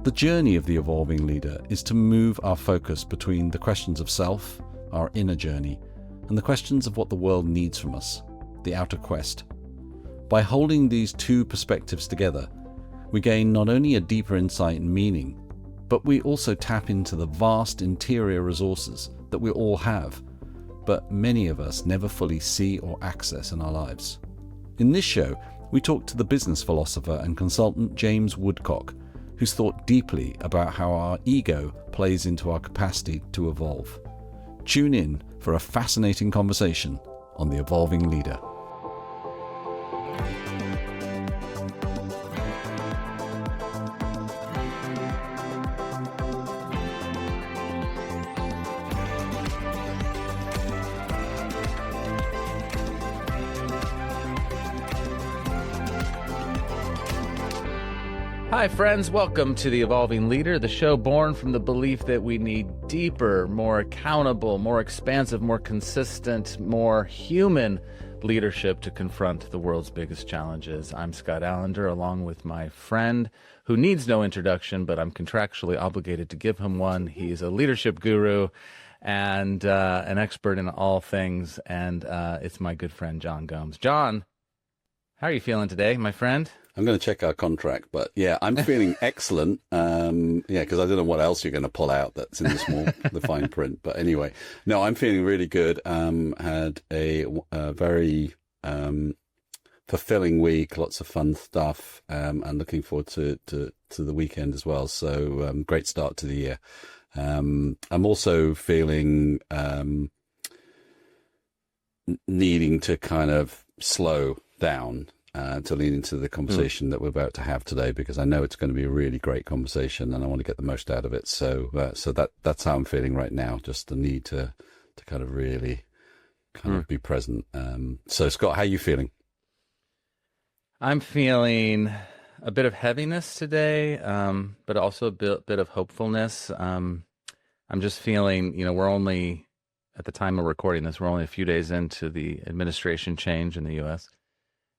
The journey of the evolving leader is to move our focus between the questions of self, our inner journey, and the questions of what the world needs from us, the outer quest. By holding these two perspectives together, we gain not only a deeper insight and meaning, but we also tap into the vast interior resources that we all have, but many of us never fully see or access in our lives. In this show, we talk to the business philosopher and consultant James Woodcock, who's thought deeply about how our ego plays into our capacity to evolve. Tune in for a fascinating conversation on the evolving leader. Hi friends, welcome to The Evolving Leader, the show born from the belief that we need deeper, more accountable, more expansive, more consistent, more human leadership to confront the world's biggest challenges. I'm Scott Allender, along with my friend who needs no introduction, but I'm contractually obligated to give him one. He's a leadership guru and an expert in all things, and it's my good friend John Gomes. John, how are you feeling today, my friend? I'm going to check our contract, but yeah, I'm feeling excellent. Because I don't know what else you're going to pull out that's in the fine print. But anyway, no, I'm feeling really good. Had a very fulfilling week, lots of fun stuff, and looking forward to the weekend as well. So great start to the year. I'm also feeling needing to kind of slow down. To lean into the conversation that we're about to have today, because I know it's going to be a really great conversation and I want to get the most out of it. So that's how I'm feeling right now. Just the need to kind of really kind of be present. So Scott, how are you feeling? I'm feeling a bit of heaviness today, but also a bit of hopefulness. I'm just feeling, we're only, at the time of recording this, we're only a few days into the administration change in the U.S.,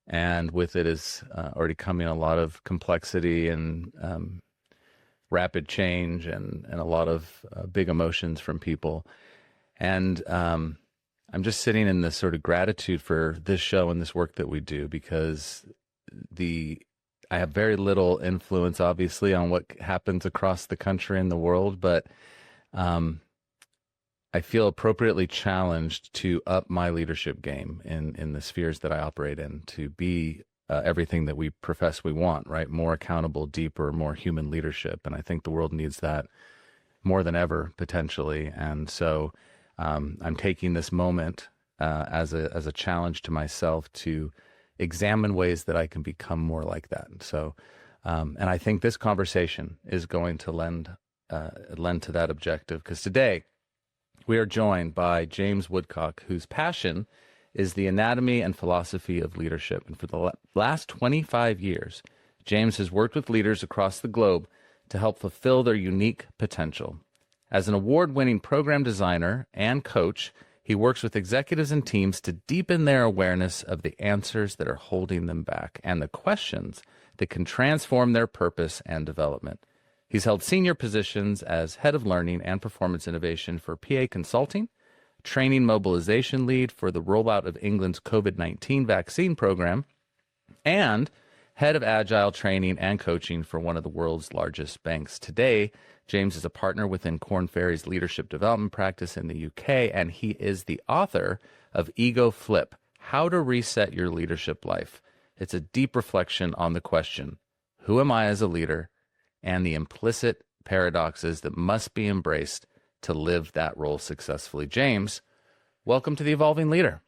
and with it is already coming a lot of complexity and rapid change and a lot of big emotions from people. And I'm just sitting in this sort of gratitude for this show and this work that we do, because I have very little influence, obviously, on what happens across the country and the world, but I feel appropriately challenged to up my leadership game in the spheres that I operate in, to be everything that we profess we want, right? More accountable, deeper, more human leadership. And I think the world needs that more than ever, potentially. And so I'm taking this moment as a challenge to myself to examine ways that I can become more like that. So, and I think this conversation is going to lend to that objective, because today, we are joined by James Woodcock, whose passion is the anatomy and philosophy of leadership. And for the last 25 years, James has worked with leaders across the globe to help fulfill their unique potential. As an award-winning program designer and coach, he works with executives and teams to deepen their awareness of the answers that are holding them back and the questions that can transform their purpose and development. He's held senior positions as head of learning and performance innovation for PA Consulting, training mobilization lead for the rollout of England's COVID-19 vaccine program, and head of agile training and coaching for one of the world's largest banks. Today, James is a partner within Korn Ferry's leadership development practice in the UK, and he is the author of Ego Flip: How to Reset Your Leadership Life. It's a deep reflection on the question, who am I as a leader, and the implicit paradoxes that must be embraced to live that role successfully. James, welcome to The Evolving Leader.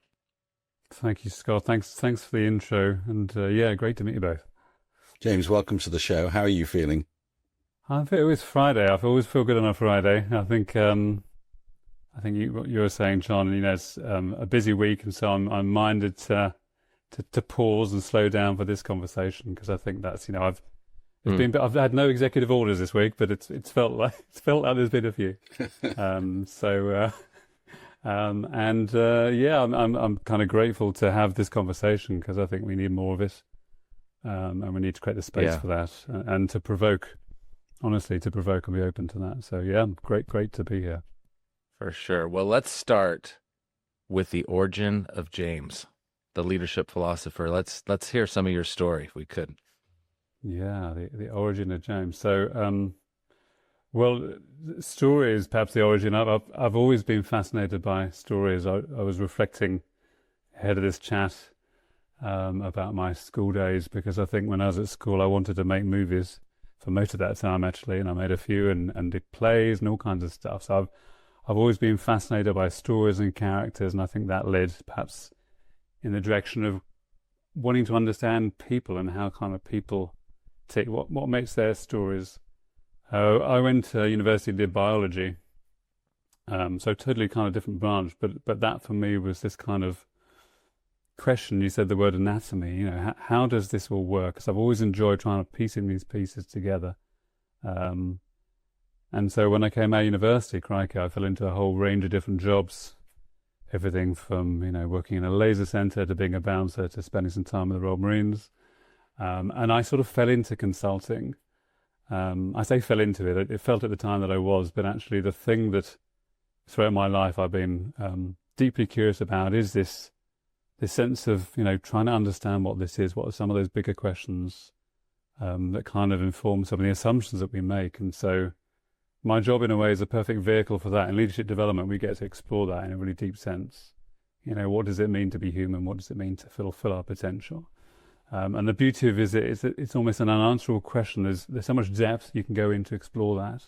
Thank you, Scott. Thanks for the intro. And great to meet you both. James, welcome to the show. How are you feeling? I think it was Friday. I always feel good on a Friday. I think what you were saying, John, it's a busy week, and so I'm minded to pause and slow down for this conversation, because I think that's, I've had no executive orders this week, but it's felt like there's been a few. I'm kind of grateful to have this conversation, because I think we need more of it, and we need to create the space for that, and to provoke honestly, to provoke and be open to that. So yeah, great to be here. For sure. Well, let's start with the origin of James, the leadership philosopher. Let's hear some of your story, if we could. Yeah, the origin of James. So, well, stories, perhaps the origin. I've always been fascinated by stories. I was reflecting ahead of this chat about my school days, because I think when I was at school, I wanted to make movies for most of that time, actually, and I made a few and did plays and all kinds of stuff. So I've always been fascinated by stories and characters, and I think that led perhaps in the direction of wanting to understand people and how kind of people tick, what makes their stories. I went to university and did biology, so totally kind of different branch, but that for me was this kind of question. You said the word anatomy, how does this all work? Because I've always enjoyed trying to piecing these pieces together. And so when I came out of university, crikey, I fell into a whole range of different jobs. Everything from, working in a laser center to being a bouncer to spending some time with the Royal Marines. And I sort of fell into consulting. I say fell into it. It felt at the time that I was, but actually the thing that throughout my life I've been deeply curious about is this sense of, trying to understand what this is, what are some of those bigger questions that kind of inform some of the assumptions that we make. And so my job in a way is a perfect vehicle for that. In leadership development, we get to explore that in a really deep sense. What does it mean to be human? What does it mean to fulfill our potential? And the beauty of it is it's almost an unanswerable question. There's so much depth you can go in to explore that.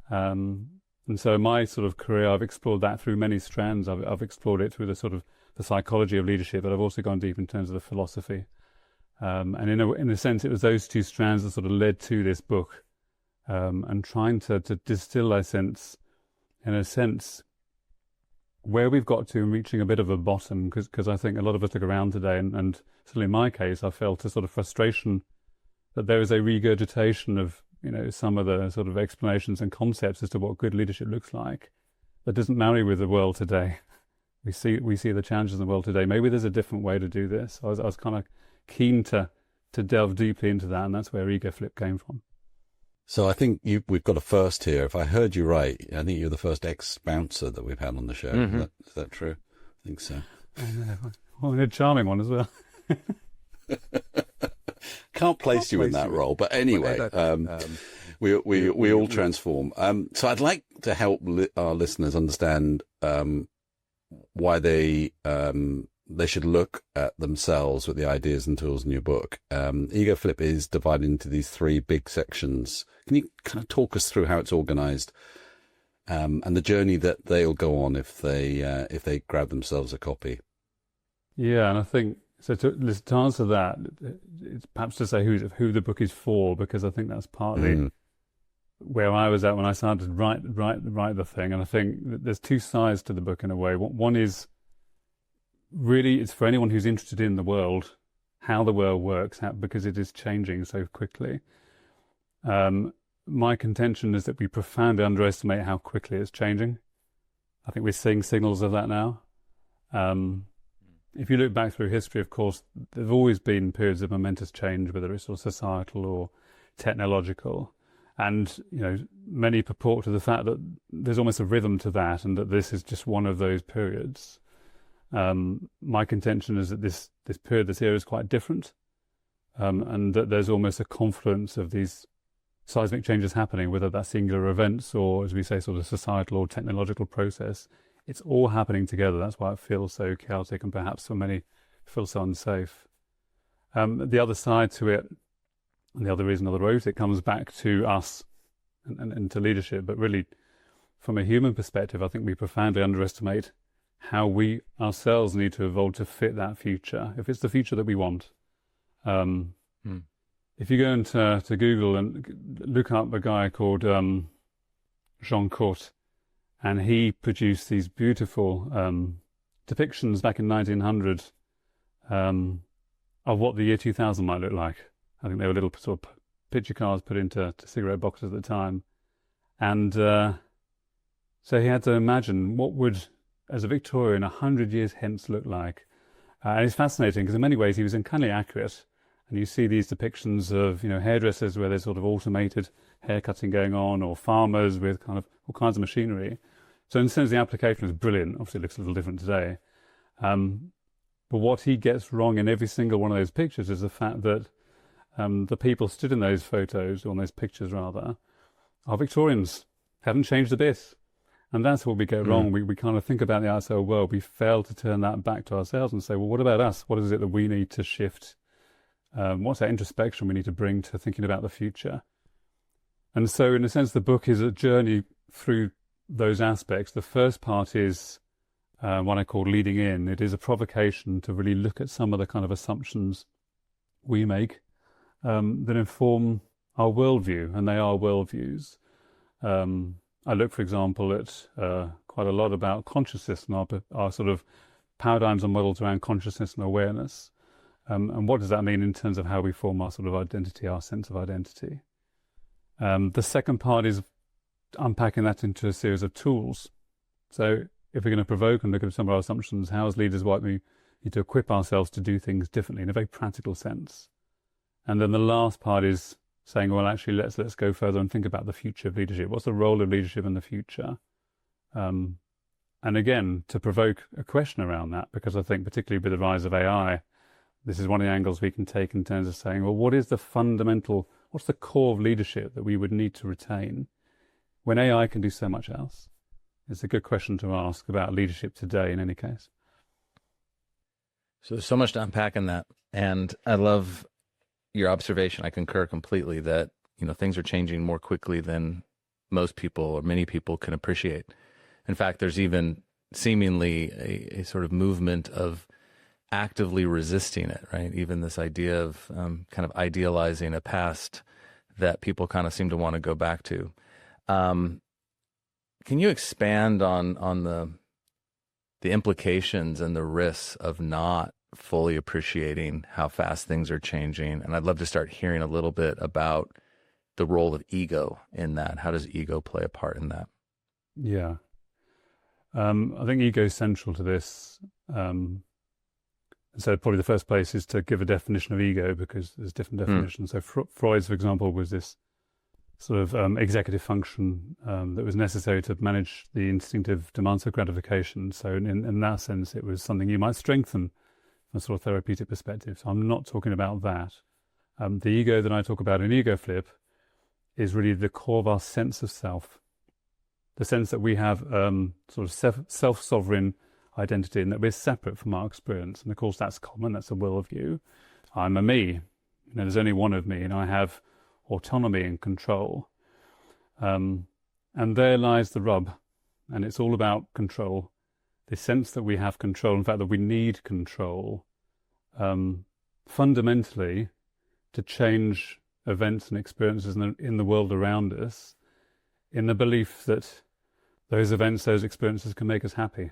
And so my sort of career, I've explored that through many strands. I've explored it through the sort of the psychology of leadership, but I've also gone deep in terms of the philosophy. And in a sense, it was those two strands that sort of led to this book. And trying to distill, in a sense, where we've got to and reaching a bit of a bottom, because I think a lot of us look around today, and certainly in my case, I felt a sort of frustration that there is a regurgitation of, some of the sort of explanations and concepts as to what good leadership looks like that doesn't marry with the world today. We see the challenges in the world today. Maybe there's a different way to do this. I was kind of keen to delve deeply into that, and that's where Ego Flip came from. So I think we've got a first here. If I heard you right, I think you're the first ex-bouncer that we've had on the show. Mm-hmm. Is that true? I think so. Well, a charming one as well. Can't place you in that role, but anyway, we all transform. So I'd like to help our listeners understand why they should look at themselves with the ideas and tools in your book. Ego Flip is divided into these three big sections. Can you kind of talk us through how it's organized and the journey that they'll go on if they grab themselves a copy? Yeah, and I think so. To answer that, it's perhaps to say who the book is for, because I think that's partly where I was at when I started to write the thing. And I think there's two sides to the book in a way. One is really it's for anyone who's interested in the world, how the world works, because it is changing so quickly. My contention is that we profoundly underestimate how quickly it's changing. I think we're seeing signals of that now. If you look back through history, of course, there have always been periods of momentous change, whether it's sort of societal or technological. And, many purport to the fact that there's almost a rhythm to that, and that this is just one of those periods. My contention is that this period, this era is quite different, and that there's almost a confluence of these seismic changes happening, whether that's singular events or, as we say, sort of societal or technological process. It's all happening together. That's why it feels so chaotic and perhaps for many feels so unsafe. The other side to it, and the other reason I wrote it, comes back to us and to leadership, but really from a human perspective, I think we profoundly underestimate how we ourselves need to evolve to fit that future, if it's the future that we want. If you go into Google and look up a guy called Jean Cotte, and he produced these beautiful depictions back in 1900 of what the year 2000 might look like. I think they were little sort of picture cards put into cigarette boxes at the time. And so he had to imagine what would, as a Victorian, 100 years hence look like. And it's fascinating because in many ways he was uncannily accurate. And you see these depictions of, hairdressers where there's sort of automated haircutting going on, or farmers with kind of all kinds of machinery. So in a sense, the application is brilliant. Obviously, it looks a little different today. But what he gets wrong in every single one of those pictures is the fact that the people stood in those photos, or in those pictures rather, are Victorians, haven't changed a bit. And that's what we get wrong. We kind of think about the outside world. We fail to turn that back to ourselves and say, well, what about us? What is it that we need to shift? What's that introspection we need to bring to thinking about the future? And so in a sense, the book is a journey through those aspects. The first part is what I call leading in. It is a provocation to really look at some of the kind of assumptions we make that inform our worldview, and they are worldviews. I look, for example, at quite a lot about consciousness and our sort of paradigms and models around consciousness and awareness. And what does that mean in terms of how we form our sort of identity, our sense of identity? The second part is unpacking that into a series of tools. So if we're going to provoke and look at some of our assumptions, how as leaders might we need to equip ourselves to do things differently in a very practical sense? And then the last part is saying, well, actually, let's go further and think about the future of leadership. What's the role of leadership in the future? And again, to provoke a question around that, because I think particularly with the rise of AI, this is one of the angles we can take in terms of saying, well, what's the core of leadership that we would need to retain when AI can do so much else? It's a good question to ask about leadership today in any case. So there's so much to unpack in that. And I love your observation. I concur completely that, things are changing more quickly than most people or many people can appreciate. In fact, there's even seemingly a sort of movement of actively resisting it, right? Even this idea of kind of idealizing a past that people kind of seem to want to go back to. Can you expand on the implications and the risks of not fully appreciating how fast things are changing? And I'd love to start hearing a little bit about the role of ego in that. How does ego play a part in that? Yeah. I think ego is central to this. So probably the first place is to give a definition of ego, because there's different definitions. So Freud's, for example, was this sort of executive function that was necessary to manage the instinctive demands for gratification. So in that sense, it was something you might strengthen from a sort of therapeutic perspective. So I'm not talking about that. The ego that I talk about in Ego Flip is really the core of our sense of self, the sense that we have sort of self-sovereign identity and that we're separate from our experience. And of course, that's common. That's a worldview. I'm a me. There's only one of me, and I have autonomy and control. And there lies the rub. And it's all about control. The sense that we have control, in fact, that we need control, fundamentally to change events and experiences in the world around us, in the belief that those events, those experiences can make us happy.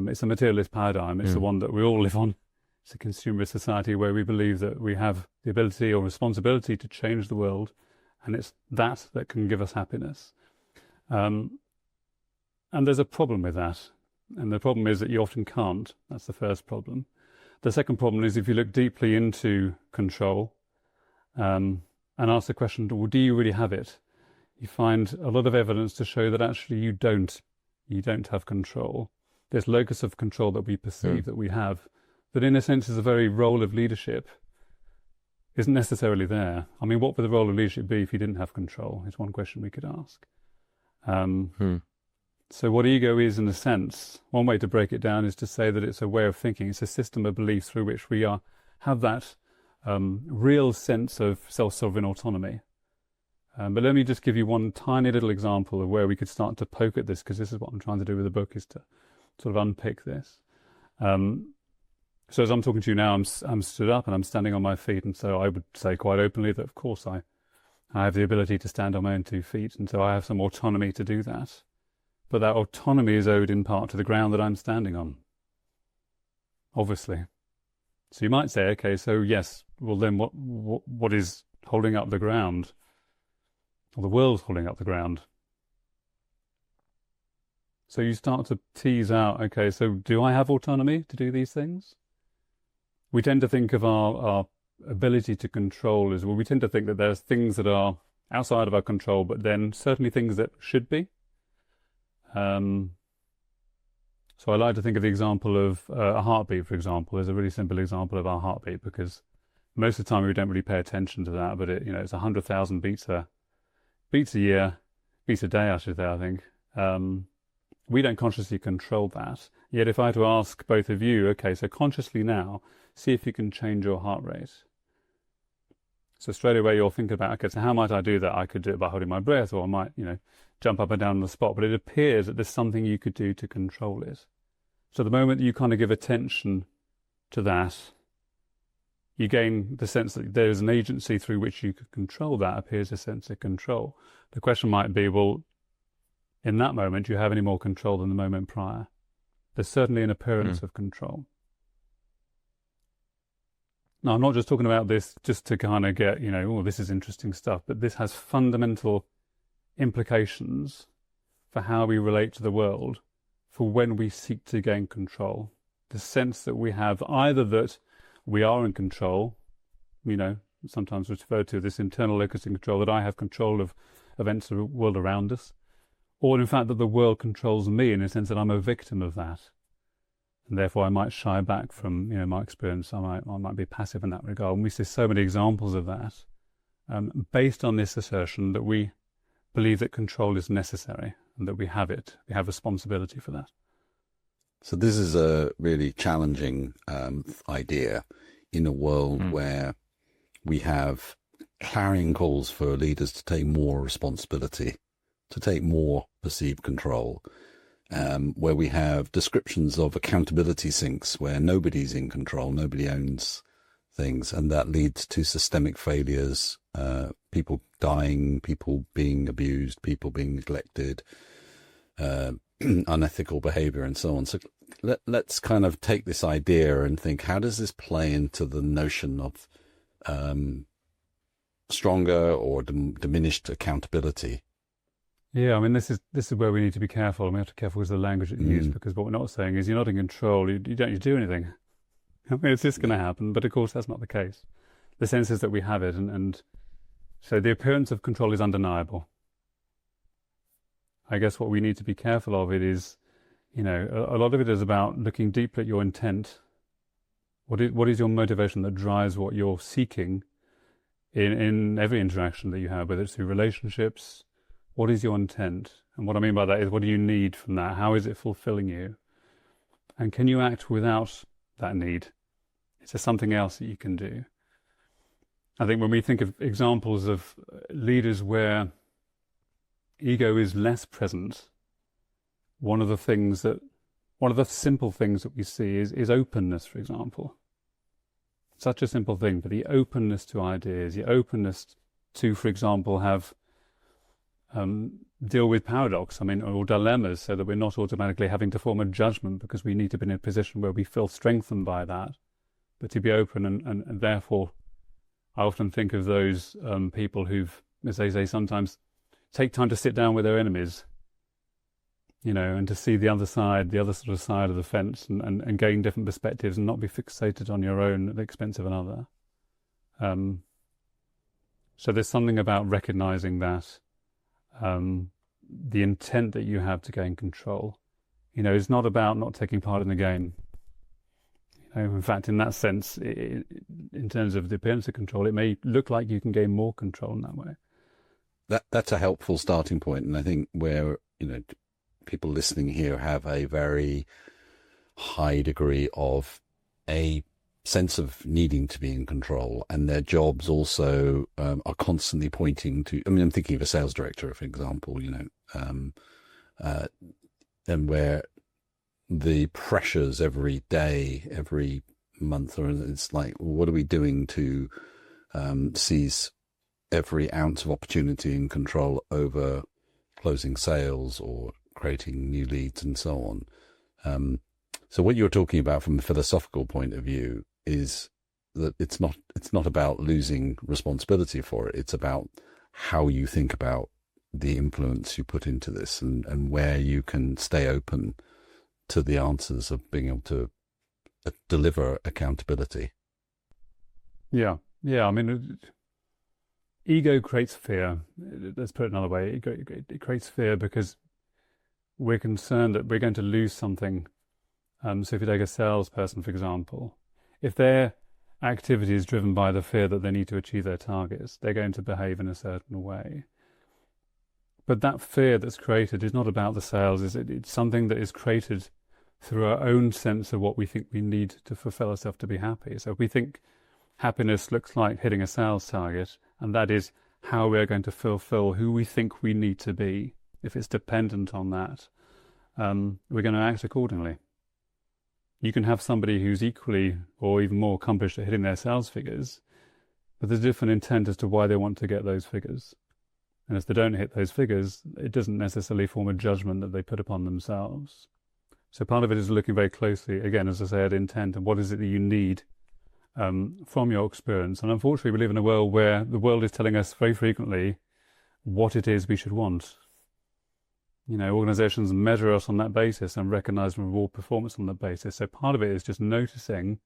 It's a materialist paradigm. It's the one that we all live on. It's a consumerist society where we believe that we have the ability or responsibility to change the world, and it's that can give us happiness. And there's a problem with that. And the problem is that you often can't. That's the first problem. The second problem is if you look deeply into control and ask the question, well, do you really have it? You find a lot of evidence to show that actually you don't have control. This locus of control that we perceive that we have, that in a sense is a very role of leadership, isn't necessarily there. I mean, what would the role of leadership be if you didn't have control? Is one question we could ask. So what ego is, in a sense, one way to break it down is to say that it's a way of thinking. It's a system of beliefs through which we have that real sense of self-sovereign autonomy. But let me just give you one tiny little example of where we could start to poke at this, because this is what I'm trying to do with the book, is to sort of unpick this. So as I'm talking to you now, I'm stood up and I'm standing on my feet, and so I would say quite openly that, of course, I have the ability to stand on my own 2 feet, and so I have some autonomy to do that. But that autonomy is owed in part to the ground that I'm standing on, obviously. So you might say, okay, so yes, well then what is holding up the ground? Or the world's holding up the ground. So you start to tease out, okay, so do I have autonomy to do these things? We tend to think of our ability to control is, well, we tend to think that there's things that are outside of our control, but then certainly things that should be. So I like to think of the example of a heartbeat, for example, as a really simple example of our heartbeat, because most of the time we don't really pay attention to that, but it's 100,000 beats a year, beats a day, I should say, I think. We don't consciously control that. Yet if I had to ask both of you, okay, so consciously now, see if you can change your heart rate. So straight away you're thinking about, okay, so how might I do that? I could do it by holding my breath, or I might, jump up and down on the spot. But it appears that there's something you could do to control it. So the moment that you kind of give attention to that, you gain the sense that there's an agency through which you could control that, appears a sense of control. The question might be, well, in that moment, do you have any more control than the moment prior? There's certainly an appearance of control. Now, I'm not just talking about this just to kind of get, oh, this is interesting stuff, but this has fundamental implications for how we relate to the world, for when we seek to gain control. The sense that we have either that we are in control, sometimes referred to this internal locus in control, that I have control of events of the world around us, or in fact that the world controls me in the sense that I'm a victim of that. And therefore I might shy back from, my experience. I might be passive in that regard. And we see so many examples of that, based on this assertion that we believe that control is necessary and that we have it. We have responsibility for that. So this is a really challenging idea in a world where we have clarion calls for leaders to take more responsibility, to take more perceived control, where we have descriptions of accountability sinks where nobody's in control, nobody owns things, and that leads to systemic failures, people dying, people being abused, people being neglected, unethical behavior, and so on. So let's kind of take this idea and think, how does this play into the notion of stronger or diminished accountability? Yeah, I mean, this is where we need to be careful, and we have to be careful with the language that you use, because what we're not saying is you're not in control, you don't do anything. I mean, it's just going to happen, but of course that's not the case. The sense is that we have it, and so the appearance of control is undeniable. I guess what we need to be careful of it is, a lot of it is about looking deeply at your intent. What is your motivation that drives what you're seeking in every interaction that you have, whether it's through relationships? What is your intent? And what I mean by that is, what do you need from that? How is it fulfilling you? And can you act without that need? Is there something else that you can do? I think when we think of examples of leaders where ego is less present, one of the simple things that we see is openness, for example. Such a simple thing, but the openness to ideas, the openness to, for example, have deal with paradox, or dilemmas, so that we're not automatically having to form a judgment because we need to be in a position where we feel strengthened by that, but to be open and therefore I often think of those people who've, as they say, sometimes take time to sit down with their enemies, and to see the other side, the other sort of side of the fence, and gain different perspectives and not be fixated on your own at the expense of another. So there's something about recognizing that the intent that you have to gain control, is not about not taking part in the game. In fact, in that sense, in terms of the appearance of control, it may look like you can gain more control in that way. That's a helpful starting point, and I think where people listening here have a very high degree of a sense of needing to be in control, and their jobs also are constantly pointing to. I'm thinking of a sales director, for example, and where the pressures every day, every month, or it's like, what are we doing to seize every ounce of opportunity and control over closing sales or creating new leads and so on. So what you're talking about from a philosophical point of view is that it's not about losing responsibility for it. It's about how you think about the influence you put into this, and where you can stay open to the answers of being able to deliver accountability. Yeah, Yeah, I mean, ego creates fear. Let's put it another way. It creates fear because we're concerned that we're going to lose something. So if you take a salesperson, for example, if their activity is driven by the fear that they need to achieve their targets, they're going to behave in a certain way. But that fear that's created is not about the sales. It's something that is created through our own sense of what we think we need to fulfill ourselves to be happy. So if we think happiness looks like hitting a sales target, and that is how we're going to fulfill who we think we need to be, if it's dependent on that, we're going to act accordingly. You can have somebody who's equally or even more accomplished at hitting their sales figures, but there's a different intent as to why they want to get those figures. And if they don't hit those figures, it doesn't necessarily form a judgment that they put upon themselves. So part of it is looking very closely, again, as I say, at intent and what is it that you need from your experience. And unfortunately, we live in a world where the world is telling us very frequently what it is we should want. You know, organizations measure us on that basis and recognize and reward performance on that basis. So part of it is just noticing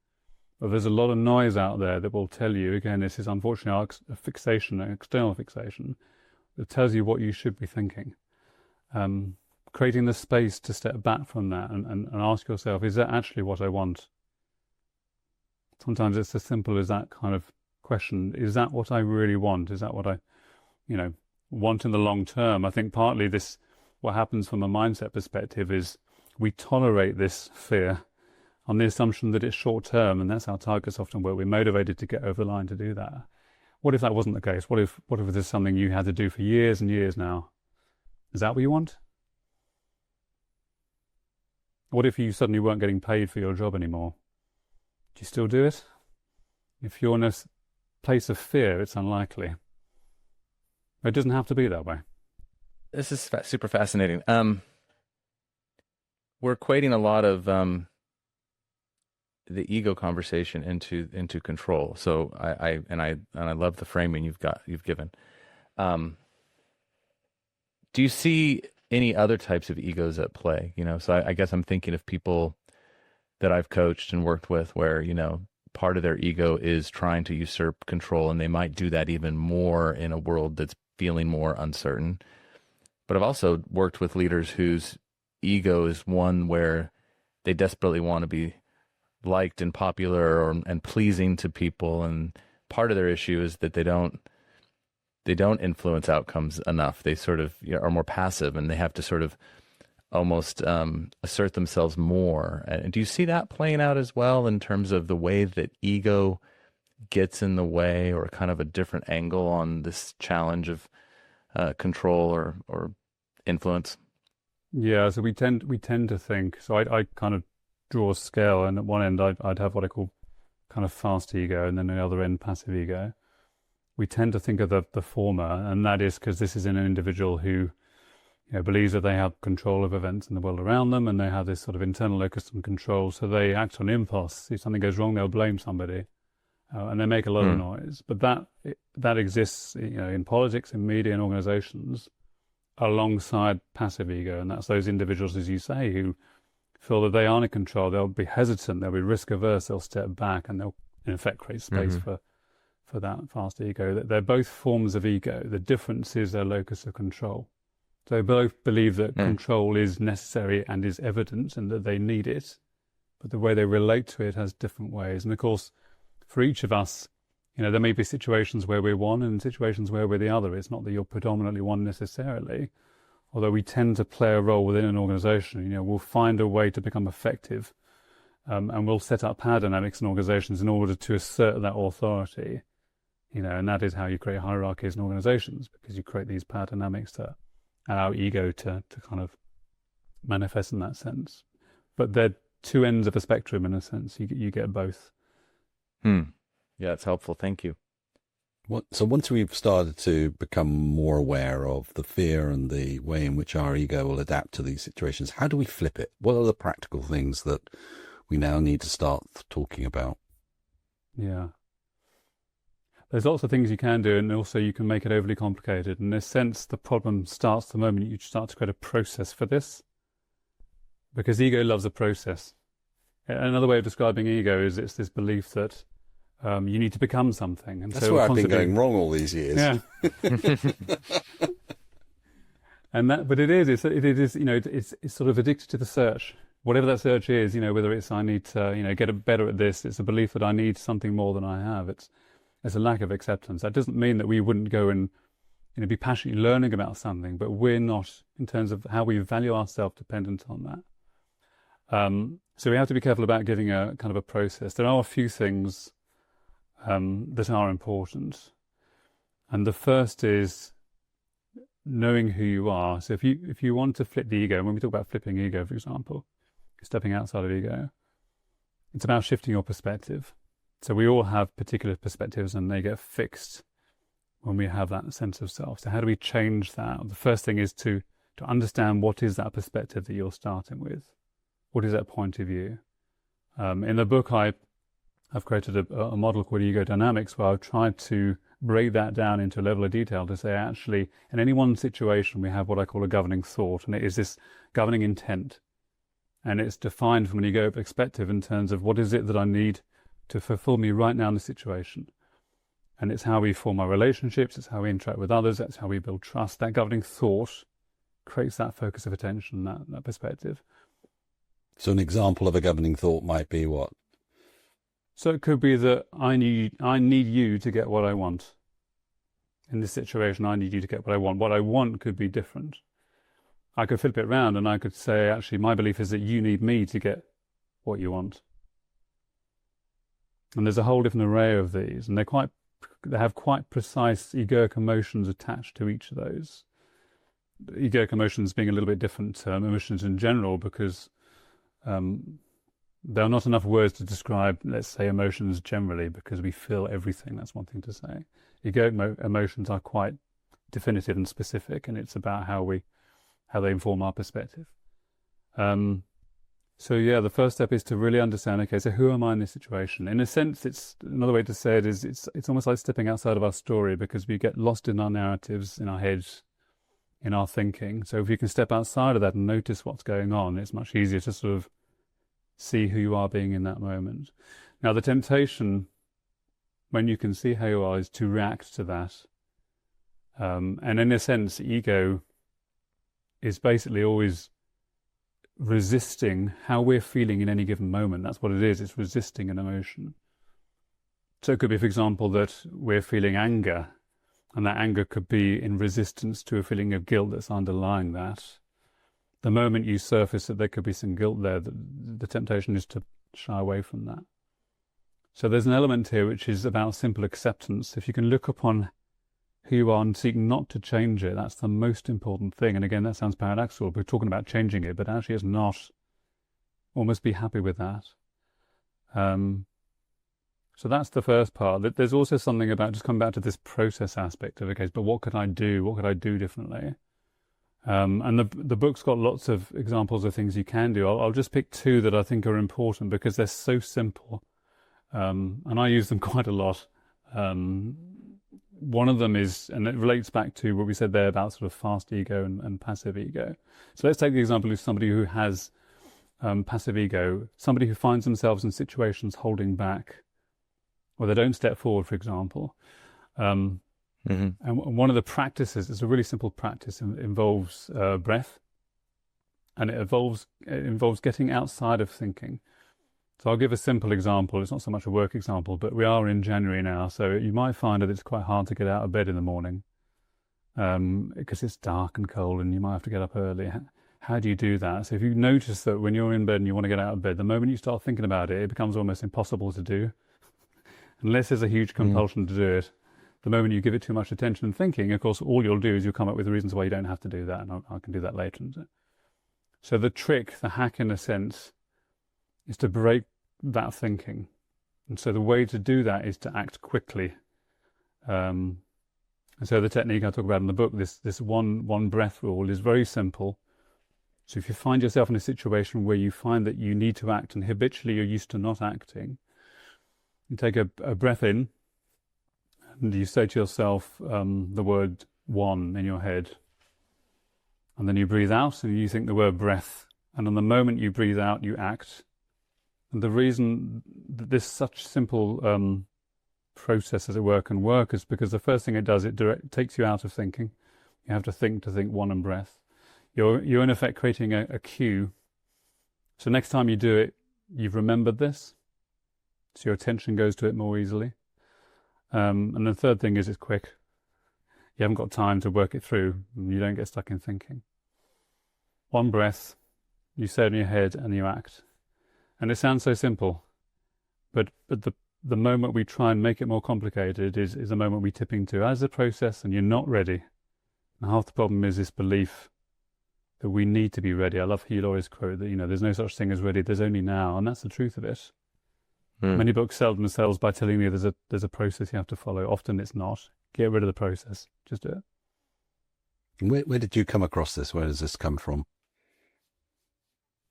that there's a lot of noise out there that will tell you, again, this is unfortunately a fixation, an external fixation, that tells you what you should be thinking. Creating the space to step back from that and ask yourself, is that actually what I want? Sometimes it's as simple as that kind of question. Is that what I really want? Is that what I, want in the long term? I think partly what happens from a mindset perspective is we tolerate this fear on the assumption that it's short term, and that's how targets often work. We're motivated to get over the line to do that. What if that wasn't the case? What if there's something you had to do for years and years now? Is that what you want? What if you suddenly weren't getting paid for your job anymore? Do you still do it? If you're in a place of fear, it's unlikely. It doesn't have to be that way. This is super fascinating. We're equating a lot of the ego conversation into control. So I love the framing you've given. Do you see any other types of egos at play? So I guess I'm thinking of people that I've coached and worked with where, part of their ego is trying to usurp control, and they might do that even more in a world that's feeling more uncertain. But I've also worked with leaders whose ego is one where they desperately want to be liked and popular and pleasing to people, and part of their issue is that they don't influence outcomes enough. They sort of are more passive, and they have to sort of almost assert themselves more. And do you see that playing out as well in terms of the way that ego gets in the way, or kind of a different angle on this challenge of control or influence? Yeah, so we tend to think. So I kind of draw a scale, and at one end I'd have what I call kind of fast ego, and then at the other end passive ego. We tend to think of the former, and that is because this is in an individual who believes that they have control of events in the world around them, and they have this sort of internal locus of control, so they act on impulse. If something goes wrong, they'll blame somebody, and they make a lot of noise. But that exists in politics, in media, and organizations alongside passive ego, and that's those individuals, as you say, who feel that they aren't in control. They'll be hesitant, they'll be risk averse, they'll step back, and they'll in effect create space for that fast ego. They're both forms of ego. The difference is their locus of control. They both believe that control is necessary and is evident, and that they need it, but the way they relate to it has different ways. And of course, for each of us, there may be situations where we're one and situations where we're the other. It's not that you're predominantly one necessarily, although we tend to play a role within an organization. We'll find a way to become effective, and we'll set up power dynamics in organizations in order to assert that authority. And that is how you create hierarchies in organizations, because you create these power dynamics to allow ego to kind of manifest in that sense. But they're two ends of a spectrum in a sense. You get both. Yeah, it's helpful. Thank you. So once we've started to become more aware of the fear and the way in which our ego will adapt to these situations, how do we flip it? What are the practical things that we now need to start talking about? Yeah. There's lots of things you can do, and also you can make it overly complicated. In a sense, the problem starts the moment you start to create a process for this, because ego loves a process. Another way of describing ego is it's this belief that You need to become something. And That's so where I've been going wrong all these years. Yeah. But it is, it's sort of addicted to the search. Whatever that search is, whether it's I need to, get better at this, it's a belief that I need something more than I have. It's a lack of acceptance. That doesn't mean that we wouldn't go and, be passionately learning about something, but we're not, in terms of how we value ourselves, dependent on that. So we have to be careful about giving a kind of a process. There are a few things that are important. And the first is knowing who you are. So if you want to flip the ego, when we talk about flipping ego, for example, stepping outside of ego, it's about shifting your perspective. So we all have particular perspectives and they get fixed when we have that sense of self. So how do we change that? The first thing is to understand what is that perspective that you're starting with. What is that point of view? In the book, I've created a model called ego dynamics, where I've tried to break that down into a level of detail to say, actually, in any one situation, we have what I call a governing thought, and it is this governing intent. And it's defined from an ego perspective in terms of what is it that I need to fulfill me right now in the situation. And it's how we form our relationships, it's how we interact with others, that's how we build trust. That governing thought creates that focus of attention, that perspective. So an example of a governing thought might be what? So it could be that I need you to get what I want. In this situation, I need you to get what I want. What I want could be different. I could flip it around and I could say, actually, my belief is that you need me to get what you want. And there's a whole different array of these, and they have quite precise egoic emotions attached to each of those. Egoic emotions being a little bit different to emotions in general, because there are not enough words to describe, let's say, emotions generally, because we feel everything. That's one thing to say. Egoic emotions are quite definitive and specific, and it's about how they inform our perspective. So yeah, the first step is to really understand, okay, so who am I in this situation? In a sense, it's another way to say it is it's almost like stepping outside of our story, because we get lost in our narratives, in our heads, in our thinking. So if you can step outside of that and notice what's going on, it's much easier to sort of see who you are being in that moment. Now, the temptation, when you can see how you are, is to react to that. And in a sense, ego is basically always resisting how we're feeling in any given moment. That's what it is. It's resisting an emotion. So it could be, for example, that we're feeling anger, and that anger could be in resistance to a feeling of guilt that's underlying that. The moment you surface that there could be some guilt there, the temptation is to shy away from that. So there's an element here which is about simple acceptance. If you can look upon who you are and seek not to change it, that's the most important thing. And again, that sounds paradoxical. We're talking about changing it, but actually it's not. Almost be happy with that. So that's the first part. There's also something about just coming back to this process aspect of, okay, but what could I do? What could I do differently? And the book's got lots of examples of things you can do. I'll just pick two that I think are important because they're so simple. And I use them quite a lot. One of them is, and it relates back to what we said there about sort of fast ego and passive ego. So let's take the example of somebody who has passive ego, somebody who finds themselves in situations holding back, or they don't step forward, for example. And one of the practices, it's a really simple practice, involves breath, and it involves getting outside of thinking. So I'll give a simple example. It's not so much a work example, but we are in January now, so you might find that it's quite hard to get out of bed in the morning because it's dark and cold and you might have to get up early. How do you do that? So if you notice that when you're in bed and you want to get out of bed, the moment you start thinking about it, it becomes almost impossible to do. Unless there's a huge compulsion to do it. The moment you give it too much attention and thinking, of course, all you'll do is you'll come up with reasons why you don't have to do that, and I can do that later. So the trick, the hack in a sense, is to break that thinking. And so the way to do that is to act quickly. And so the technique I talk about in the book, this one breath rule, is very simple. So if you find yourself in a situation where you find that you need to act and habitually you're used to not acting, you take a breath in and you say to yourself the word one in your head. And then you breathe out and you think the word breath. And on the moment you breathe out, you act. And the reason that this such simple process, as it were, can work is because the first thing it does, it takes you out of thinking. You have to think one and breath. You're in effect creating a cue. So next time you do it, you've remembered this. So your attention goes to it more easily. And the third thing is it's quick. You haven't got time to work it through, and you don't get stuck in thinking. One breath, you say it in your head, and you act. And it sounds so simple, but the moment we try and make it more complicated is the moment we tip into as a process, and you're not ready. And half the problem is this belief that we need to be ready. I love Hugh Laurie's quote that, there's no such thing as ready, there's only now, and that's the truth of it. Many books sell themselves by telling you there's a process you have to follow. Often it's not. Get rid of the process. Just do Where it. did you come across this? Where does this come from?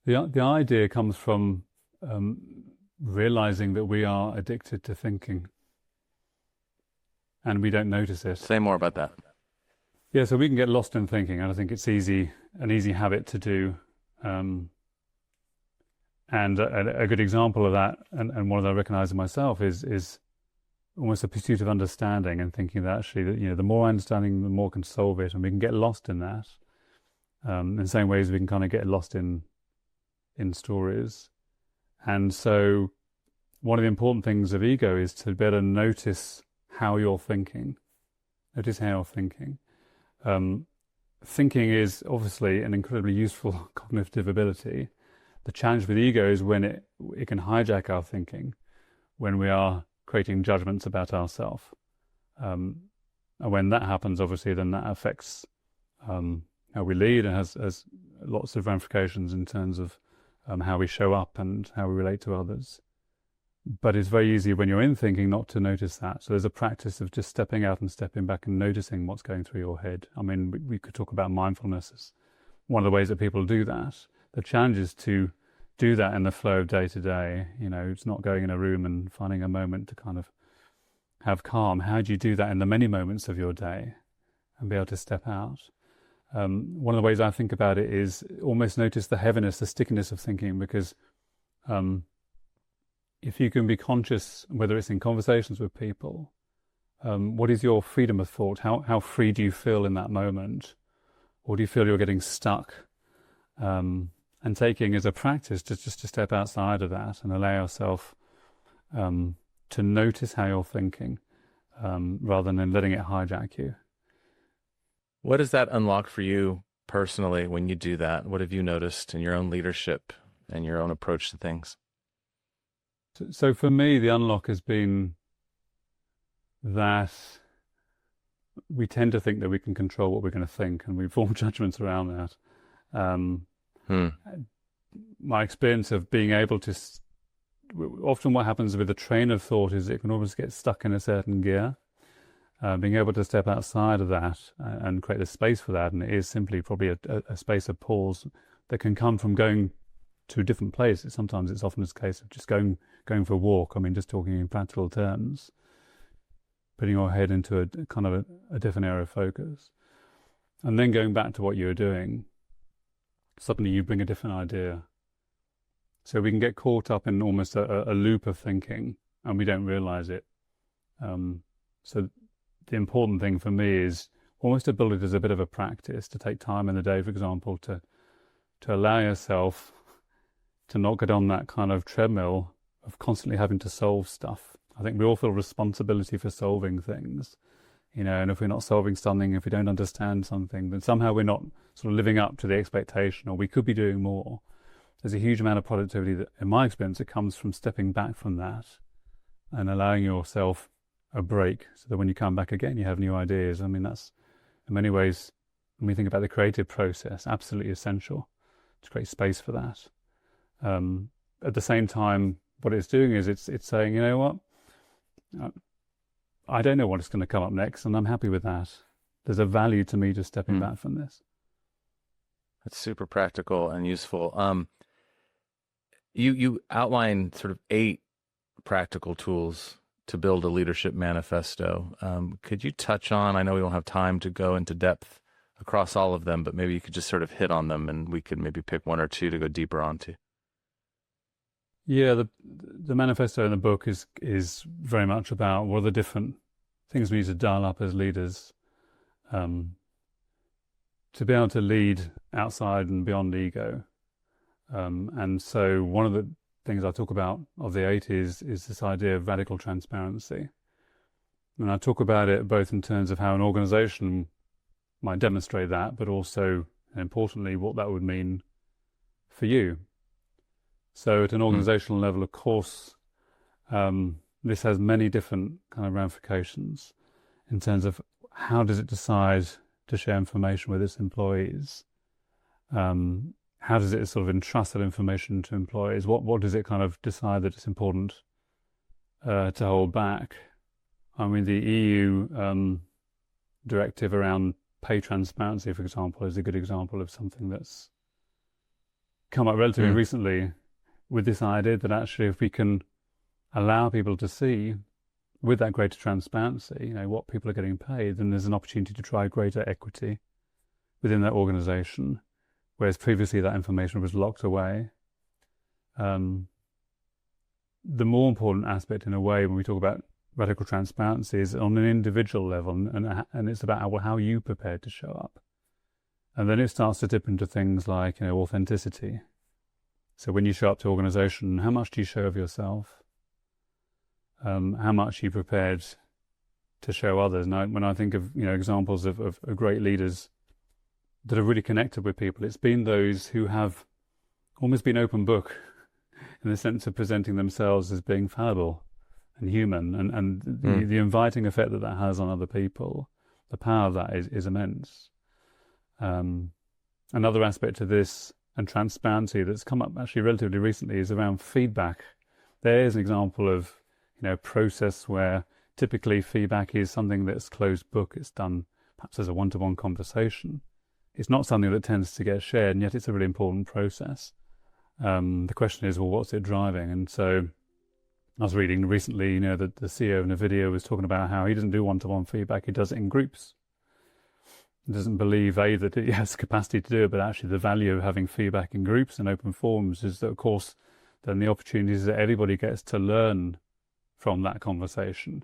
The idea comes from realizing that we are addicted to thinking, and we don't notice it. Say more about that. Yeah, so we can get lost in thinking, and I think it's an easy habit to do. And a good example of that, and one that I recognize in myself, is almost a pursuit of understanding and thinking that actually, the more understanding, the more can solve it, and we can get lost in that. In the same ways we can kind of get lost in stories. And so one of the important things of ego is to better notice how you're thinking. Notice how you're thinking. Thinking is obviously an incredibly useful cognitive ability. The challenge with ego is when it can hijack our thinking, when we are creating judgments about ourselves. And when that happens, obviously, then that affects how we lead, and has lots of ramifications in terms of how we show up and how we relate to others. But it's very easy when you're in thinking not to notice that. So there's a practice of just stepping out and stepping back and noticing what's going through your head. I mean, we could talk about mindfulness as one of the ways that people do that. The challenge is to do that in the flow of day to day. It's not going in a room and finding a moment to kind of have calm. How do you do that in the many moments of your day and be able to step out? One of the ways I think about it is almost notice the heaviness, the stickiness of thinking, because if you can be conscious, whether it's in conversations with people, what is your freedom of thought? How free do you feel in that moment? Or do you feel you're getting stuck? And taking as a practice just to step outside of that and allow yourself to notice how you're thinking, rather than letting it hijack you. What does that unlock for you personally when you do that? What have you noticed in your own leadership and your own approach to things? So for me, the unlock has been that we tend to think that we can control what we're going to think, and we form judgments around that. My experience of being able to, often what happens with a train of thought is it can almost get stuck in a certain gear. Being able to step outside of that and create a space for that, and it is simply probably a space of pause that can come from going to different places. Sometimes it's often a case of just going for a walk. I mean, just talking in practical terms, putting your head into a kind of a different area of focus, and then going back to what you were doing. Suddenly you bring a different idea. So we can get caught up in almost a loop of thinking, and we don't realize it. So the important thing for me is almost to build it as a bit of a practice, to take time in the day, for example, to allow yourself to not get on that kind of treadmill of constantly having to solve stuff. I think we all feel responsibility for solving things, and if we're not solving something, if we don't understand something, then somehow we're not sort of living up to the expectation, or we could be doing more. There's a huge amount of productivity that, in my experience, it comes from stepping back from that and allowing yourself a break, so that when you come back again, you have new ideas. I mean, that's, in many ways, when we think about the creative process, absolutely essential to create space for that. At the same time, what it's doing is it's saying, you know what, I don't know what's going to come up next, and I'm happy with that. There's a value to me just stepping back from this. That's super practical and useful. You outline sort of 8 practical tools to build a leadership manifesto. Could you touch on, I know we don't have time to go into depth across all of them, but maybe you could just sort of hit on them, and we could maybe pick 1 or 2 to go deeper onto. Yeah, the manifesto in the book is very much about what are the different things we need to dial up as leaders, um, to be able to lead outside and beyond ego. And so one of the things I talk about of the 8 is this idea of radical transparency. And I talk about it both in terms of how an organization might demonstrate that, but also, and importantly, what that would mean for you. So at an organizational level, of course, this has many different kind of ramifications in terms of how does it decide to share information with its employees? How does it sort of entrust that information to employees? What does it kind of decide that it's important to hold back? I mean, the EU directive around pay transparency, for example, is a good example of something that's come up relatively recently, with this idea that actually if we can allow people to see with that greater transparency, what people are getting paid, then there's an opportunity to try greater equity within that organization, whereas previously that information was locked away. The more important aspect in a way when we talk about radical transparency is on an individual level, and it's about how you prepared to show up. And then it starts to dip into things like authenticity. So when you show up to organization, how much do you show of yourself? How much are you prepared to show others? And when I think of examples of great leaders that have really connected with people, it's been those who have almost been open book in the sense of presenting themselves as being fallible and human, and the inviting effect that has on other people, the power of that is immense. Another aspect of this and transparency that's come up actually relatively recently is around feedback. There is an example of process where typically feedback is something that's closed book. It's done perhaps as a one-to-one conversation. It's not something that tends to get shared, and yet it's a really important process. The question is, well, what's it driving? And so I was reading recently, that the CEO of NVIDIA was talking about how he doesn't do one-to-one feedback, he does it in groups. He doesn't believe, that he has the capacity to do it, but actually the value of having feedback in groups and open forums is that, of course, then the opportunities that everybody gets to learn from that conversation.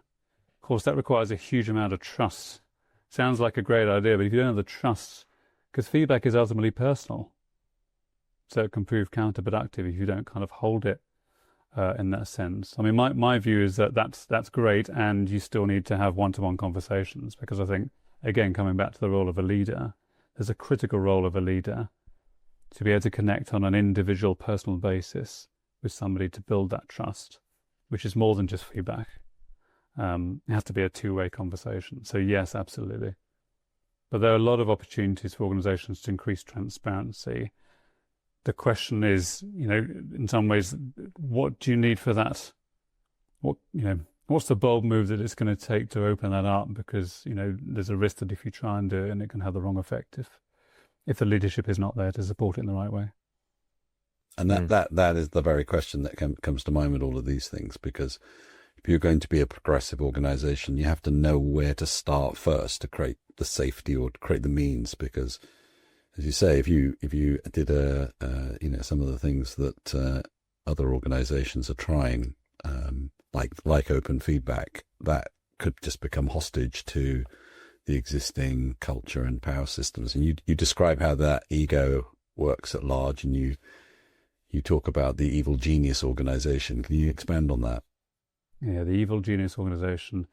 Of course, that requires a huge amount of trust. Sounds like a great idea, but if you don't have the trust, because feedback is ultimately personal, so it can prove counterproductive if you don't kind of hold it in that sense. I mean, my view is that that's great, and you still need to have one-to-one conversations, because I think, again, coming back to the role of a leader, there's a critical role of a leader to be able to connect on an individual, personal basis with somebody to build that trust, which is more than just feedback. It has to be a two-way conversation. So yes, absolutely. But there are a lot of opportunities for organizations to increase transparency. The question is, in some ways, what do you need for that? What's the bold move that it's going to take to open that up? Because, there's a risk that if you try and do it, and it can have the wrong effect if the leadership is not there to support it in the right way. And that is the very question that comes to mind with all of these things, because if you're going to be a progressive organization, you have to know where to start first to create the safety or to create the means. Because, as you say, if you did some of the things that other organizations are trying, like open feedback, that could just become hostage to the existing culture and power systems. And you describe how that ego works at large, and you talk about the evil genius organization. Can you expand on that? Yeah, the evil genius organization.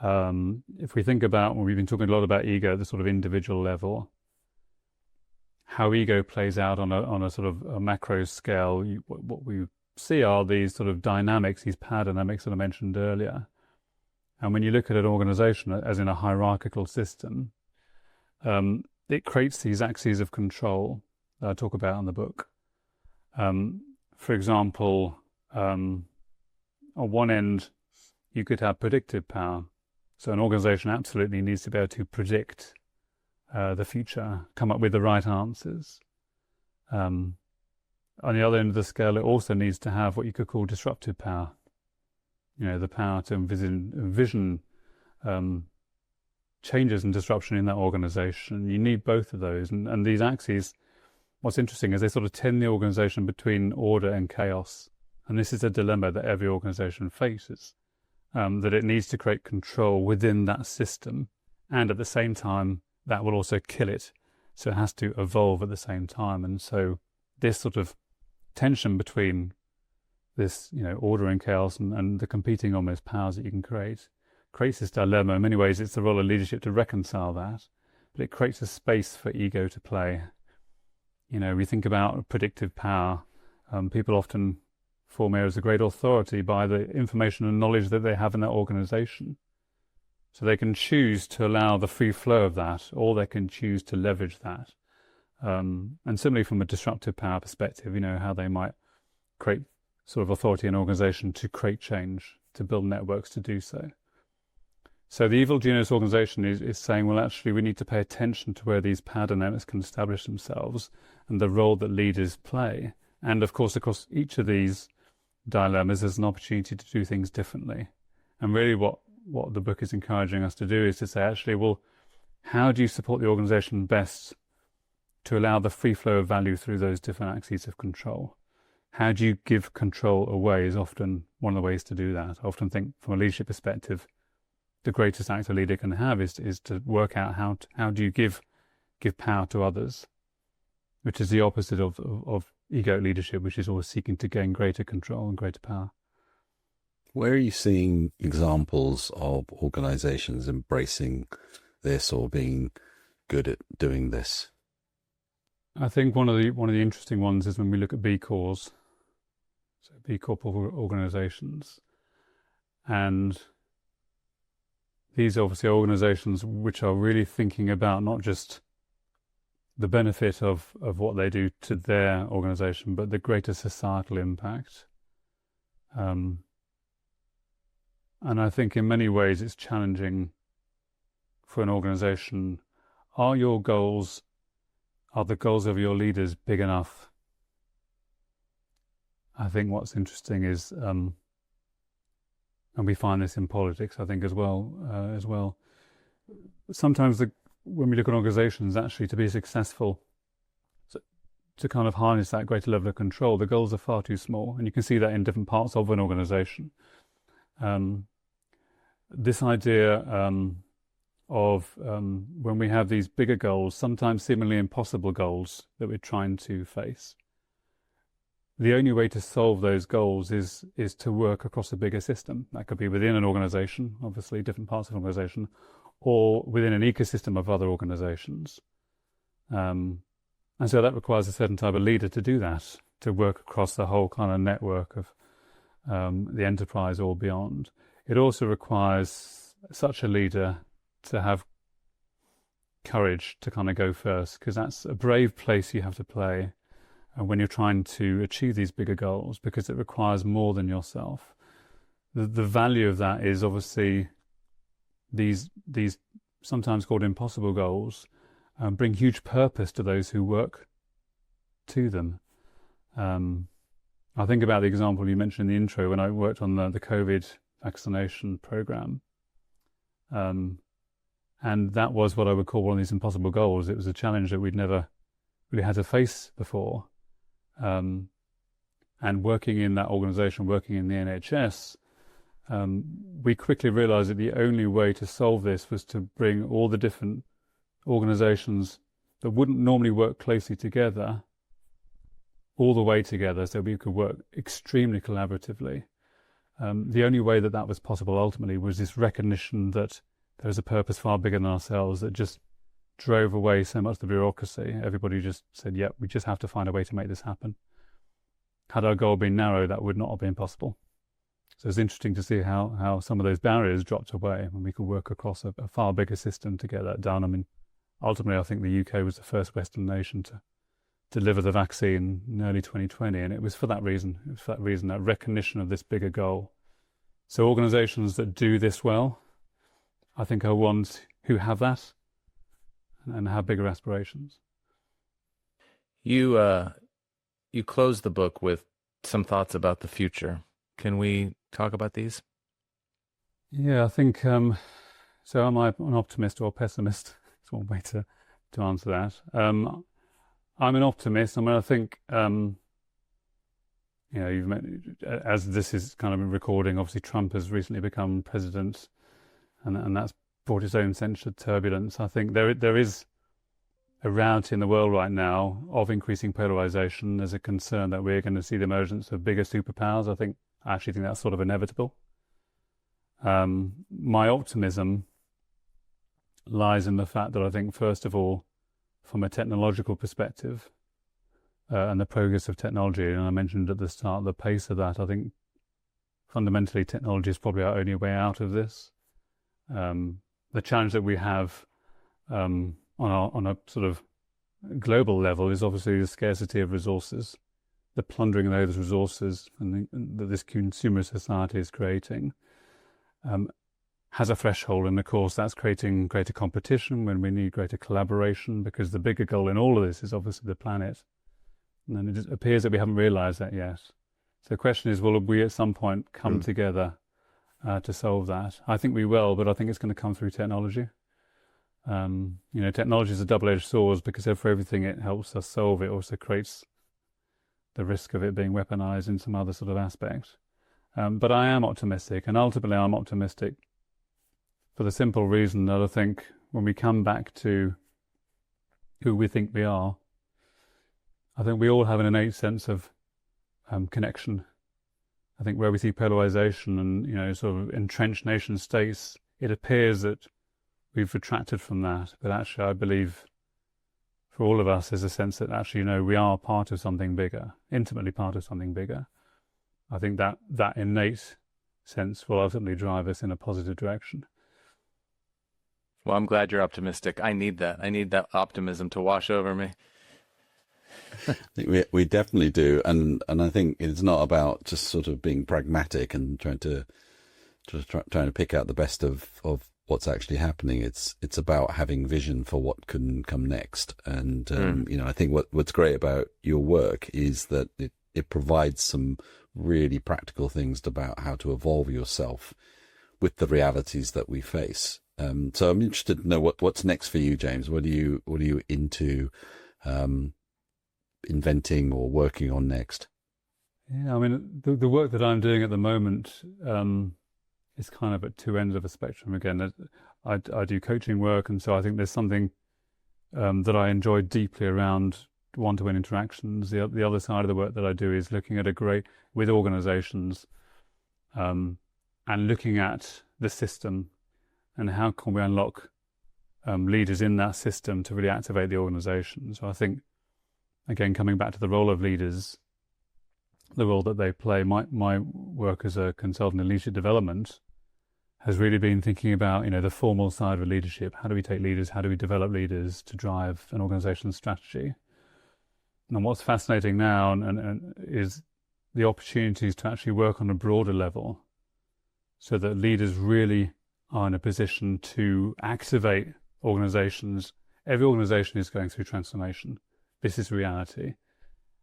If we think about, when we've been talking a lot about ego at the sort of individual level, how ego plays out on a sort of a macro scale, what we see are these sort of dynamics, these power dynamics that I mentioned earlier. And when you look at an organization as in a hierarchical system, it creates these axes of control that I talk about in the book. For example, on one end, you could have predictive power. So an organization absolutely needs to be able to predict the future, come up with the right answers. On the other end of the scale, it also needs to have what you could call disruptive power. The power to envision changes and disruption in that organization. You need both of those. And these axes, what's interesting is they sort of tend the organization between order and chaos. And this is a dilemma that every organization faces, that it needs to create control within that system, and at the same time, that will also kill it. So it has to evolve at the same time. And so this sort of tension between this, order and chaos and the competing almost powers that you can creates this dilemma. In many ways, it's the role of leadership to reconcile that, but it creates a space for ego to play. We think about predictive power. People often form areas of great authority by the information and knowledge that they have in their organization. So they can choose to allow the free flow of that, or they can choose to leverage that. And similarly, from a disruptive power perspective, how they might create sort of authority in an organization to create change, to build networks to do so. So the evil genius organization is saying, well, actually, we need to pay attention to where these power dynamics can establish themselves and the role that leaders play. And of course, across each of these dilemmas, there's an opportunity to do things differently. And really what the book is encouraging us to do is to say, actually, well, how do you support the organization best to allow the free flow of value through those different axes of control? How do you give control away is often one of the ways to do that. I often think from a leadership perspective, the greatest act a leader can have is to work out how do you give power to others, which is the opposite of ego leadership, which is always seeking to gain greater control and greater power. Where are you seeing examples of organizations embracing this or being good at doing this? I think one of the interesting ones is when we look at B Corps, so B Corp organizations, and these obviously are organizations which are really thinking about not just the benefit of what they do to their organization, but the greater societal impact. And I think in many ways it's challenging for an organization. Are the goals of your leaders big enough? I think what's interesting is, and we find this in politics, I think, as well. Sometimes when we look at organizations, actually, to be successful, to kind of harness that greater level of control, the goals are far too small. And you can see that in different parts of an organization. This idea of when we have these bigger goals, sometimes seemingly impossible goals that we're trying to face, the only way to solve those goals is to work across a bigger system. That could be within an organization, obviously different parts of an organization, or within an ecosystem of other organizations. And so that requires a certain type of leader to do that, to work across the whole kind of network of the enterprise or beyond. It also requires such a leader to have courage to kind of go first, because that's a brave place you have to play when you're trying to achieve these bigger goals, because it requires more than yourself. The value of that is obviously these sometimes called impossible goals bring huge purpose to those who work to them. I think about the example you mentioned in the intro when I worked on the COVID vaccination program. And that was what I would call one of these impossible goals. It was a challenge that we'd never really had to face before. And working in that organization, working in the NHS, we quickly realized that the only way to solve this was to bring all the different organizations that wouldn't normally work closely together, all the way together, so we could work extremely collaboratively. The only way that was possible ultimately was this recognition that there's a purpose far bigger than ourselves that just drove away so much of the bureaucracy. Everybody just said, yeah, we just have to find a way to make this happen. Had our goal been narrow, that would not have been possible. So it's interesting to see how some of those barriers dropped away when we could work across a far bigger system to get that done. I mean, ultimately, I think the UK was the first Western nation to deliver the vaccine in early 2020, and it was for that reason. It was for that reason, that recognition of this bigger goal. So organizations that do this well, I think, are ones who have that and have bigger aspirations. You close the book with some thoughts about the future. Can we talk about these? Yeah, I think so. Am I an optimist or a pessimist? It's one way to answer that. I'm an optimist. I mean, I think as this is kind of a recording, obviously Trump has recently become president, and that's brought its own sense of turbulence. I think there is a reality in the world right now of increasing polarization. There's a concern that we're going to see the emergence of bigger superpowers. I actually think that's sort of inevitable. My optimism lies in the fact that I think, first of all, from a technological perspective, and the progress of technology, and I mentioned at the start the pace of that, I think fundamentally technology is probably our only way out of this. The challenge that we have on a sort of global level is obviously the scarcity of resources, the plundering of those resources that this consumer society is creating has a threshold, and of course that's creating greater competition when we need greater collaboration, because the bigger goal in all of this is obviously the planet. And it just appears that we haven't realized that yet. So the question is, will we at some point come together to solve that? I think we will, but I think it's going to come through technology. Technology is a double-edged sword, because for everything it helps us solve, it also creates the risk of it being weaponized in some other sort of aspect. But I am optimistic, and ultimately I'm optimistic for the simple reason that I think when we come back to who we think we are, I think we all have an innate sense of connection. I think where we see polarization and sort of entrenched nation states, it appears that we've retracted from that. But actually, I believe for all of us, there's a sense that actually, we are part of something bigger, intimately part of something bigger. I think that innate sense will ultimately drive us in a positive direction. Well, I'm glad you're optimistic. I need that. I need that optimism to wash over me. I think we definitely do, and I think it's not about just sort of being pragmatic and trying to pick out the best of what's actually happening. It's about having vision for what can come next. And I think what's great about your work is that it provides some really practical things about how to evolve yourself with the realities that we face. So I'm interested to know what's next for you, James. What are you into inventing or working on next? Yeah, I mean, the work that I'm doing at the moment is kind of at two ends of a spectrum. Again, I do coaching work, and so I think there's something that I enjoy deeply around one-to-one interactions. The other side of the work that I do is looking at with organizations and looking at the system and how can we unlock leaders in that system to really activate the organization. So I think, again, coming back to the role of leaders, the role that they play, my work as a consultant in leadership development has really been thinking about, the formal side of leadership. How do we take leaders? How do we develop leaders to drive an organization's strategy? And what's fascinating now and is the opportunities to actually work on a broader level so that leaders really are in a position to activate organizations. Every organization is going through transformation. This is reality.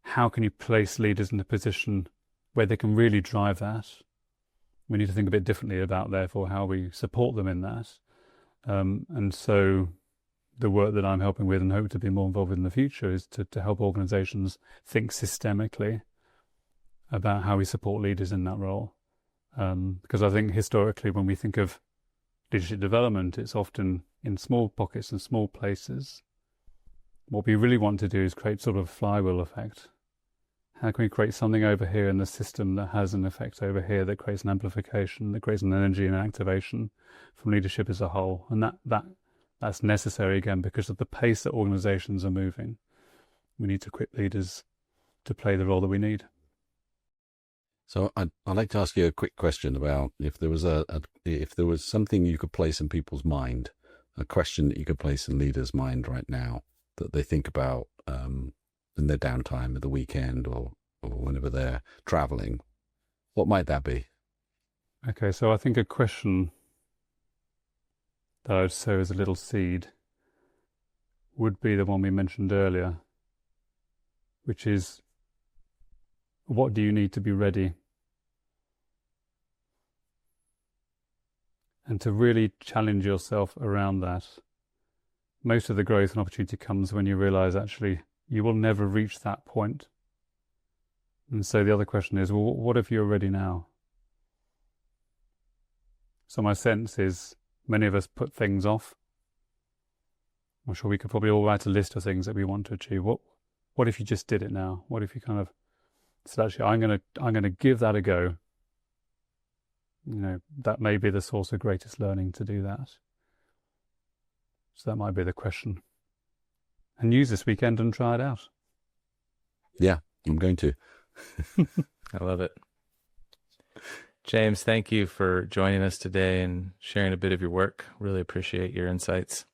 How can you place leaders in a position where they can really drive that? We need to think a bit differently about, therefore, how we support them in that. And so the work that I'm helping with and hope to be more involved in the future is to help organizations think systemically about how we support leaders in that role. Because I think historically, when we think of leadership development, it's often in small pockets and small places. What we really want to do is create sort of a flywheel effect. How can we create something over here in the system that has an effect over here, that creates an amplification, that creates an energy and activation from leadership as a whole? And that's necessary, again, because of the pace that organizations are moving. We need to equip leaders to play the role that we need. So I'd like to ask you a quick question about if there was something you could place in people's mind, a question that you could place in leaders' mind right now that they think about in their downtime at the weekend or whenever they're traveling. What might that be? Okay, so I think a question that I would sow as a little seed would be the one we mentioned earlier, which is, what do you need to be ready? And to really challenge yourself around that. Most of the growth and opportunity comes when you realize actually you will never reach that point And so the other question is, well, what if you're ready now? So my sense is many of us put things off. I'm sure we could probably all write a list of things that we want to achieve. What if you just did it now? What if you kind of said, actually, I'm gonna give that a go. That may be the source of greatest learning, to do that. So that might be the question. And use this weekend and try it out. Yeah, I'm going to. I love it. James, thank you for joining us today and sharing a bit of your work. Really appreciate your insights.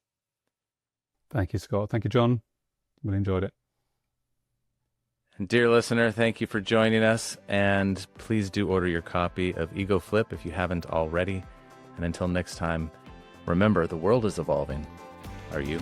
Thank you, Scott. Thank you, John. Really enjoyed it. And dear listener, thank you for joining us. And please do order your copy of Ego Flip if you haven't already. And until next time, remember, the world is evolving. Are you?